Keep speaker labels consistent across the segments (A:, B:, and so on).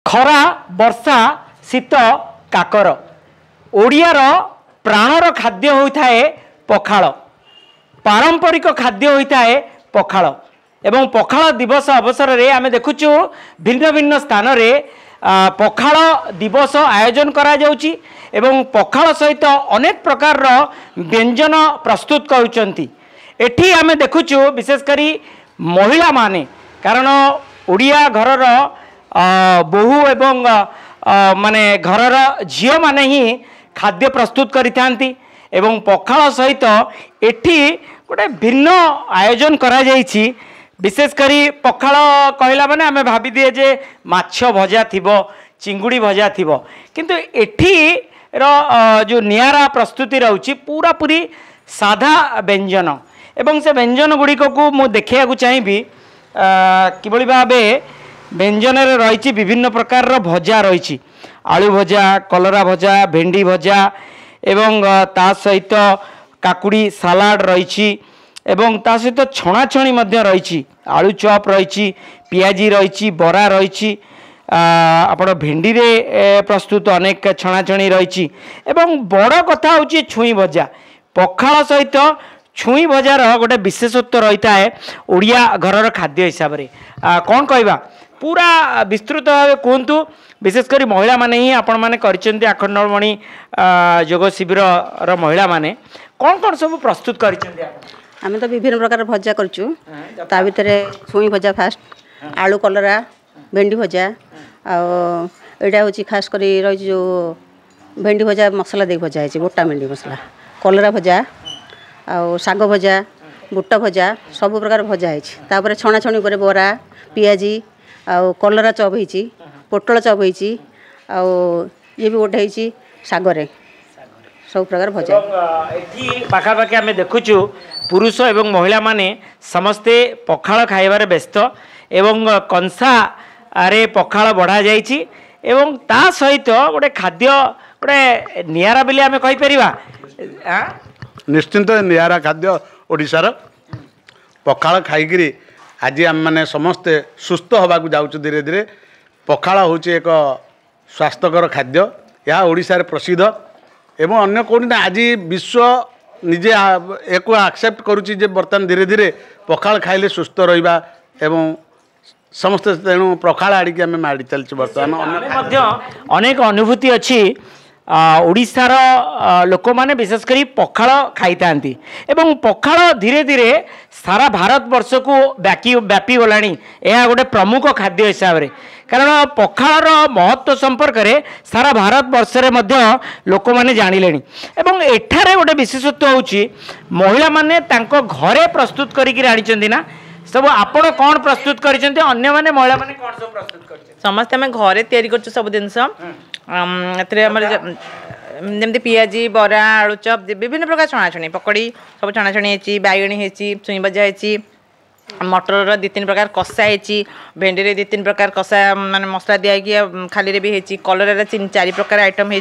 A: खरा वर्षा शीत काकर ओडियार प्राणर खाद्य होता है पखाल पारंपरिक खाद्य होता है पखाल एवं पखाल दिवस अवसर रे आमे देखुचु भिन्न भिन्न स्थान रे पखाल दिवस आयोजन करा जाउची एवं पखाल सहित अनेक प्रकार व्यंजन प्रस्तुत करुचंती। एठी आमे देखुचु विशेष करी महिला माने कारण ओडिया घरर बहु एवं माने घरर झियो माने ही खाद्य प्रस्तुत करिथांती एवं पखाल सहित एठी गोटे भिन्न आयोजन करा जाइछि। विशेष करी पखाल कहला माने आमे भाबी दिए जे माछ भजा थिबो चिंगुड़ी भजा थिबो किंतु एठी जो नियारा प्रस्तुति रहउछि पूरा पूरी साधा व्यंजन एवं से व्यंजन गुड़िक को मु देखिया चाहिए किभली भावे व्यंजन रही विभिन्न प्रकार भजा रही आलू भजा कलरा भजा भेंडी भजा एवं ता सहित काकुड़ी सालाड रही एवं ता सहित छणाछणी रही आलू चॉप रही पियाजी रही बरा रही आपण भेंडी रे प्रस्तुत अनेक छणाछणी रही एवं बड़ कथा हूँ छुई भजा पखाल सहित छुई भजार गोटे विशेषत्व रही है ओडिया घरर खाद्य हिसाब से कौन कहवा पूरा विस्तृत भाव कहतु विशेष कर महिला माने ही आपण माने करचंती आखंडमणि योग शिविर महिला माने कौन सब प्रस्तुत करचंती
B: आम तो विभिन्न प्रकार भजा करचु ता भितर छुई भजा फास्ट आलू कलरा भेंडी भजा आटा हूँ खास कर रही जो भेंडी भजा मसला दे भजा है गोटा भेंडी मसला कलरा भजा आउ शाग भजा बुट भजा सब प्रकार भजा है छणाछणी पर बरा पियाजी आउ कलरा चॉप होती पोटल चॉप होती आउ ये भी गोटे होती सागरे सब प्रकार भजा
A: पाखापाखि आम देखुचु पुरुष एवं महिला माने समस्ते पखाल खाइबार व्यस्त एवं कंसा रे पखाल बढ़ा जाइछि एवं ता सहित गोटे खाद्य गोटे नियारा बेले आम कहि परिबा
C: निश्चिंत नियारा खाद्य ओडिशार पखाल खाइकिरी आज आम मैंने समस्ते सुस्थ होबाकू जाऊँ धीरे धीरे पखाल हूँ एक स्वास्थ्यकर खाद्य यह ओडिशार प्रसिद्ध एवं अन्य कौन ना आज विश्व निजे एक एक्सेप्ट करुच्ची बर्तमान धीरे धीरे पखाल खाइले सुस्थ रहिबा एवं समस्ते तेणु पखाल आड़िकी आम माड़ी चलती बर्तमान
A: अनेक अनुभूति अच्छी ओडिशार लोक माने विशेष करी पखाल खाई थांती एवं पखाल धीरे धीरे सारा भारत वर्ष को व्यापी गलानी यह गोटे प्रमुख खाद्य हिसाब से कारण पखाल महत्व संपर्क में सारा भारत वर्ष में लोक मैंने जानिले एवं एठारे गोटे विशेषत्व होची महिला माने तांको घरे प्रस्तुत करिक आनी ना सब आपण कौन प्रस्तुत करिसेंते अन्य माने महिला माने कौन सब प्रस्तुत करिसेंते
D: समस्त आम घरे तैयारी करछु सब जिनस जमती पियाजी बरा आलू चप विभिन्न प्रकार छणाछणी पकड़ी सब छणाछणी है बैगणी है छुई भजा है मटर दी तीन प्रकार कषा है भेंडी रे दी तीन प्रकार कषा माने मसला दिया खाली रे भी है कलर तीन चार प्रकार आइटम है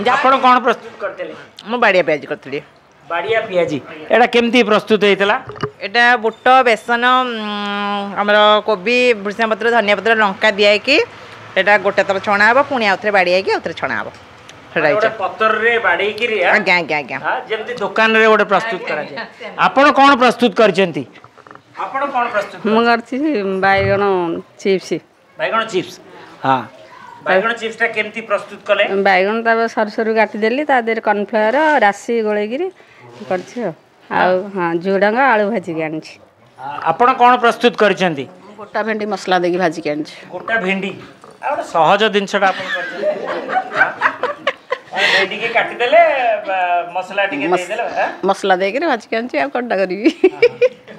A: आपण कौन प्रस्तुत करते
D: मु बाड़िया पियाजी करती
A: बाड़िया पियाजी एटा केमती प्रस्तुत होइतला
D: एटा बुट बेसन हमर कोबी भृषा पत्र धनिया पत्र लंका दिया कि एटा गोटे थर छणा हे पुणी आउथरे बाड़ी कि आउथरे छणा हे
A: पतर रे बाड़ी कि
D: आज्ञा आज्ञा आज्ञा
A: जेमती दुकान रे गोटे प्रस्तुत करा जाय आपण कोन प्रस्तुत करचंती आपण कोन प्रस्तुत
B: मु करछि बैगण चिप्स
A: हां बैगण चिप्स ता केमती प्रस्तुत कले
B: बैगण ता सर सर काटी देली ता देर कॉर्नफ्लावर राशि गोळे गिरी करछि आ हां झुडंग आलू भाजी के आनी
A: आपण कोन प्रस्तुत करचंती
B: गोटा भेंडी मसला देगी भाजी के आनी
A: गोटा भेंडी आ सहज जिनसटा आपण करचंती भेंडी के काटी देले मसला टिके दे देले
B: मसला दे के भाजी के आनी आ कोनटा करबी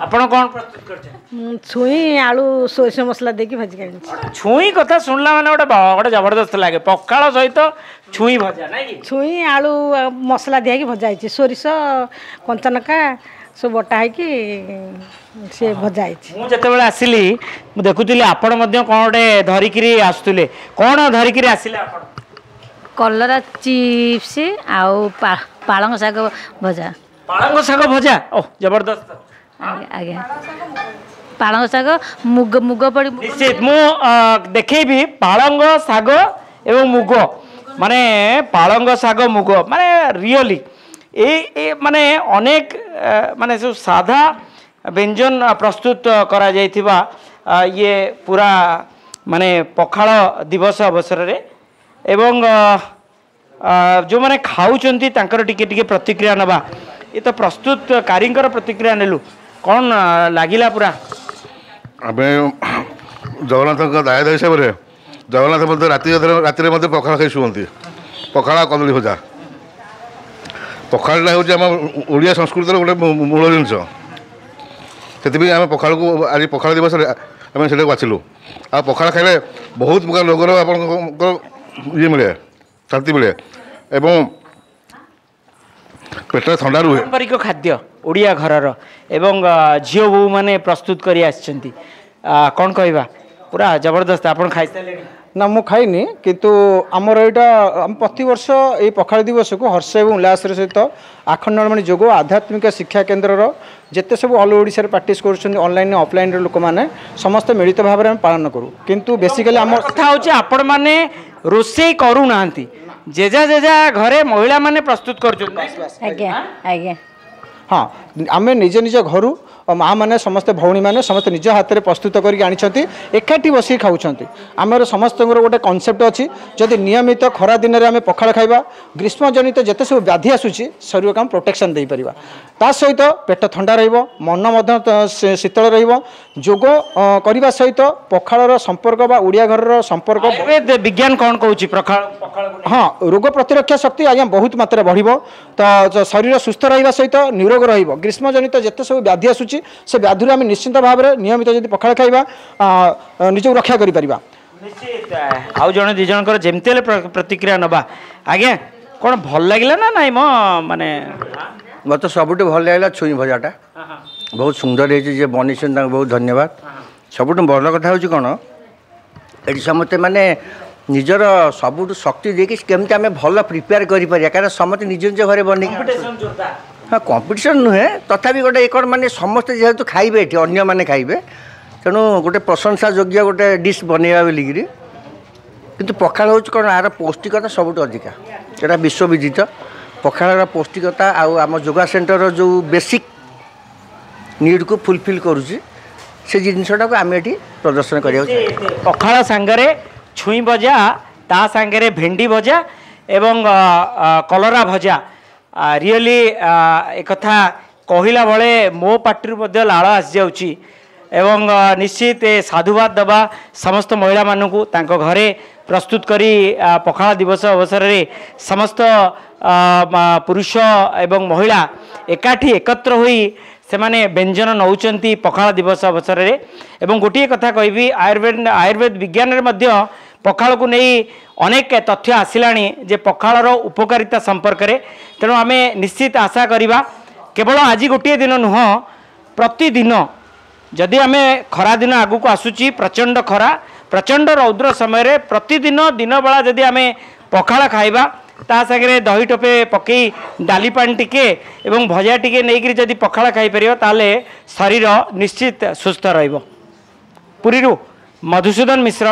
A: आपण कोन प्रस्तुत करछन
B: छुई आलू सोरिष मसला देकी भाजी के आनी
A: छुई कथा सुनला माने गोटे जबरदस्त लागे पखाल सहित छुई भजा नै कि
B: छुई आलू मसला दिया कि भजा है सोरिष कंचनका सब बटा है कि से भजा है
A: मु जते आसिली मु देखुतिली आपण मध्ये कोन गोटे धरिकिरी आस्तुले कोन धरिकिरी आसिले आपण
E: कलरा चिप्स आउ पालंग साग भजा
A: पालंग साग भजा ओ जबरदस्त
E: आगे ପାଳଙ୍ଗ ଶାଗ ମୁଗ ମୁଗ ପଡ଼ି
A: ନିଶ୍ଚିତ ମୁଁ ଦେଖେଇବି ପାଳଙ୍ଗ ଶାଗ ଏବଂ ମୁଗ ମାନେ ପାଳଙ୍ଗ ଶାଗ ମୁଗ ମାନେ ରିଅଲି ଏ ମାନେ ଅନେକ ମାନେ ସବୁ ସାଧା ବ୍ୟଞ୍ଜନ ପ୍ରସ୍ତୁତ କରାଯାଇଥିବା ଇଏ ପୁରା ମାନେ ପଖାଳ ଦିବସ ଅବସରରେ ଏବଂ ଯେଉଁମାନେ ଖାଉଛନ୍ତି ତାଙ୍କର ଟିକେ ଟିକେ ପ୍ରତିକ୍ରିୟା ନେବା ଏ ତ ପ୍ରସ୍ତୁତକାରୀଙ୍କର ପ୍ରତିକ୍ରିୟା ନେଲୁ କ'ଣ ଲାଗିଲା ପୁରା
F: ଆମେ ଜଗନ୍ନାଥଙ୍କ ଦାୟଦ ହିସାବରେ ଜଗନ୍ନାଥ ମଧ୍ୟ ରାତିରେ ମଧ୍ୟ ପଖାଳ ଖାଇ ଶୁଅନ୍ତି ପଖାଳ କଦଳୀ ଭଜା ପଖାଳଟା ହେଉଛି ଆମ ଓଡ଼ିଆ ସଂସ୍କୃତିର ଗୋଟେ ମୂଳ ଜିନିଷ ସେଥିପାଇଁ ଆମେ ପଖାଳକୁ ଆଜି ପଖାଳ ଦିବସରେ ଆମେ ସେଇଟାକୁ ବାଛିଲୁ ଆଉ ପଖାଳ ଖାଇଲେ ବହୁତ ପ୍ରକାର ରୋଗର ଆପଣଙ୍କ ଇଏ ମିଳେ ଶାନ୍ତି ମିଳେ ଏବଂ ପେଟରେ ଥଣ୍ଡା ରୁହେ
A: ପାରମ୍ପରିକ ଖାଦ୍ୟ ଓଡ଼ିଆ ଘରର ଏବଂ ଝିଅ ବୋହୂମାନେ ପ୍ରସ୍ତୁତ କରି ଆସିଛନ୍ତି କ'ଣ କହିବା ପୁରା ଜବରଦସ୍ତ ଆପଣ ଖାଇସାରିଲେଣି
G: ନା ମୁଁ ଖାଇନି କିନ୍ତୁ ଆମର ଏଇଟା ଆମେ ପ୍ରତିବର୍ଷ ଏଇ ପଖାଳ ଦିବସକୁ ହର୍ଷ ଏବଂ ଉଲ୍ଲାସର ସହିତ ଆଖଣ୍ଡଳମଣି ଯୋଗ ଆଧ୍ୟାତ୍ମିକ ଶିକ୍ଷା କେନ୍ଦ୍ରର ଯେତେ ସବୁ ଅଲ୍ ଓଡ଼ିଶାରେ ପ୍ରାକ୍ଟିସ୍ କରୁଛନ୍ତି ଅନଲାଇନ୍ ଅଫଲାଇନ୍ର ଲୋକମାନେ ସମସ୍ତେ ମିଳିତ ଭାବରେ ଆମେ ପାଳନ କରୁ କିନ୍ତୁ ବେସିକାଲି ଆମର
A: କଥା ହେଉଛି ଆପଣମାନେ ରୋଷେଇ କରୁନାହାନ୍ତି ଯେଝା ଯେଝା ଘରେ ମହିଳାମାନେ ପ୍ରସ୍ତୁତ କରୁଛନ୍ତି
E: ଆଜ୍ଞା ଆଜ୍ଞା
G: ହଁ ଆମେ ନିଜ ନିଜ ଘରୁ ମାଆ ମାନେ ସମସ୍ତେ ଭଉଣୀମାନେ ସମସ୍ତେ ନିଜ ହାତରେ ପ୍ରସ୍ତୁତ କରିକି ଆଣିଛନ୍ତି ଏକାଠି ବସିକି ଖାଉଛନ୍ତି ଆମର ସମସ୍ତଙ୍କର ଗୋଟେ କନସେପ୍ଟ ଅଛି ଯଦି ନିୟମିତ ଖରା ଦିନରେ ଆମେ ପଖାଳ ଖାଇବା ଗ୍ରୀଷ୍ମ ଜନିତ ଯେତେ ସବୁ ବ୍ୟାଧି ଆସୁଛି ଶରୀରକୁ ଆମେ ପ୍ରୋଟେକ୍ସନ୍ ଦେଇପାରିବା ତା ସହିତ ପେଟ ଥଣ୍ଡା ରହିବ ମନ ମଧ୍ୟ ଶୀତଳ ରହିବ ଯୋଗ କରିବା ସହିତ ପଖାଳର ସମ୍ପର୍କ ବା ଓଡ଼ିଆ ଘରର ସମ୍ପର୍କ
A: ବିଜ୍ଞାନ କ'ଣ କହୁଛି ପଖାଳ
G: ହଁ ରୋଗ ପ୍ରତିରକ୍ଷା ଶକ୍ତି ଆଜ୍ଞା ବହୁତ ମାତ୍ରାରେ ବଢ଼ିବ ତ ଶରୀର ସୁସ୍ଥ ରହିବା ସହିତ ନିରୋଗ ରହିବ ଗ୍ରୀଷ୍ମ ଜନିତ ଯେତେ ସବୁ ବ୍ୟାଧି ଆସୁଛି ସେ ବ୍ୟାଧିରୁ ଆମେ ନିଶ୍ଚିତ ଭାବରେ ନିୟମିତ ଯଦି ପଖାଳ ଖାଇବା ନିଜକୁ ରକ୍ଷା କରିପାରିବା
A: ନିଶ୍ଚିତ ଆଉ ଜଣେ ଦୁଇ ଜଣଙ୍କର ଯେମିତି ହେଲେ ପ୍ରତିକ୍ରିୟା ନେବା ଆଜ୍ଞା କ'ଣ ଭଲ ଲାଗିଲା ନା ନାଇଁ ମୋ ମାନେ
H: ମୋତେ ସବୁଠୁ ଭଲ ଲାଗିଲା ଛୁଇଁ ଭଜାଟା ବହୁତ ସୁନ୍ଦର ହେଇଛି ଯିଏ ବନେଇଛନ୍ତି ତାଙ୍କୁ ବହୁତ ଧନ୍ୟବାଦ ସବୁଠୁ ଭଲ କଥା ହେଉଛି କ'ଣ ଏଠି ସମସ୍ତେ ମାନେ ନିଜର ସବୁଠୁ ଶକ୍ତି ଦେଇକି କେମିତି ଆମେ ଭଲ ପ୍ରିପେୟାର କରିପାରିବା କାରଣ ସମସ୍ତେ ନିଜ ନିଜ ଘରେ ବନେଇକି ହଁ କମ୍ପିଟିସନ୍ ନୁହେଁ ତଥାପି ଗୋଟେ କ'ଣ ମାନେ ସମସ୍ତେ ଯେହେତୁ ଖାଇବେ ଏଠି ଅନ୍ୟମାନେ ଖାଇବେ ତେଣୁ ଗୋଟେ ପ୍ରଶଂସା ଯୋଗ୍ୟ ଗୋଟେ ଡିସ୍ ବନେଇବା ବୋଲିକିରି କିନ୍ତୁ ପଖାଳ ହେଉଛି କ'ଣ ଏହାର ପୌଷ୍ଟିକତା ସବୁଠୁ ଅଧିକା ଏଇଟା ବିଶ୍ୱବିଦିତ ପଖାଳର ପୌଷ୍ଟିକତା ଆଉ ଆମ ଯୋଗା ସେଣ୍ଟରର ଯେଉଁ ବେସିକ୍ ନିଡ଼୍କୁ ଫୁଲଫିଲ୍ କରୁଛି ସେ ଜିନିଷଟାକୁ ଆମେ ଏଠି ପ୍ରଦର୍ଶନ କରିବାକୁ
A: ପଖାଳ ସାଙ୍ଗରେ ଛୁଇଁ ଭଜା ତା ସାଙ୍ଗରେ ଭେଣ୍ଡି ଭଜା ଏବଂ କଲରା ଭଜା ରିଅଲି ଏକଥା କହିଲା ବେଳେ ମୋ ପାଟିରୁ ମଧ୍ୟ ଲାଳ ଆସିଯାଉଛି ଏବଂ ନିଶ୍ଚିତ ସାଧୁବାଦ ଦେବା ସମସ୍ତ ମହିଳାମାନଙ୍କୁ ତାଙ୍କ ଘରେ ପ୍ରସ୍ତୁତ କରି ପଖାଳ ଦିବସ ଅବସରରେ ସମସ୍ତ ପୁରୁଷ ଏବଂ ମହିଳା ଏକାଠି ଏକତ୍ର ହୋଇ ସେମାନେ ବ୍ୟଞ୍ଜନ ନେଉଛନ୍ତି ପଖାଳ ଦିବସ ଅବସରରେ ଏବଂ ଗୋଟିଏ କଥା କହିବି ଆୟୁର୍ବେଦ ବିଜ୍ଞାନରେ ମଧ୍ୟ ପଖାଳକୁ ନେଇ ଅନେକ ତଥ୍ୟ ଆସିଲାଣି ଯେ ପଖାଳର ଉପକାରିତା ସମ୍ପର୍କରେ ତେଣୁ ଆମେ ନିଶ୍ଚିତ ଆଶା କରିବା କେବଳ ଆଜି ଗୋଟିଏ ଦିନ ନୁହଁ ପ୍ରତିଦିନ ଯଦି ଆମେ ଖରାଦିନ ଆଗକୁ ଆସୁଛି ପ୍ରଚଣ୍ଡ ଖରା ପ୍ରଚଣ୍ଡ ରୌଦ୍ର ସମୟରେ ପ୍ରତିଦିନ ଦିନବେଳା ଯଦି ଆମେ ପଖାଳ ଖାଇବା ତା ସାଙ୍ଗରେ ଦହି ଟୋପେ ପକାଇ ଡାଲି ପାଣି ଟିକେ ଏବଂ ଭଜା ଟିକେ ନେଇକରି ଯଦି ପଖାଳ ଖାଇପାରିବ ତାହେଲେ ଶରୀର ନିଶ୍ଚିତ ସୁସ୍ଥ ରହିବ ପୁରୀରୁ ମଧୁସୂଦନ ମିଶ୍ର।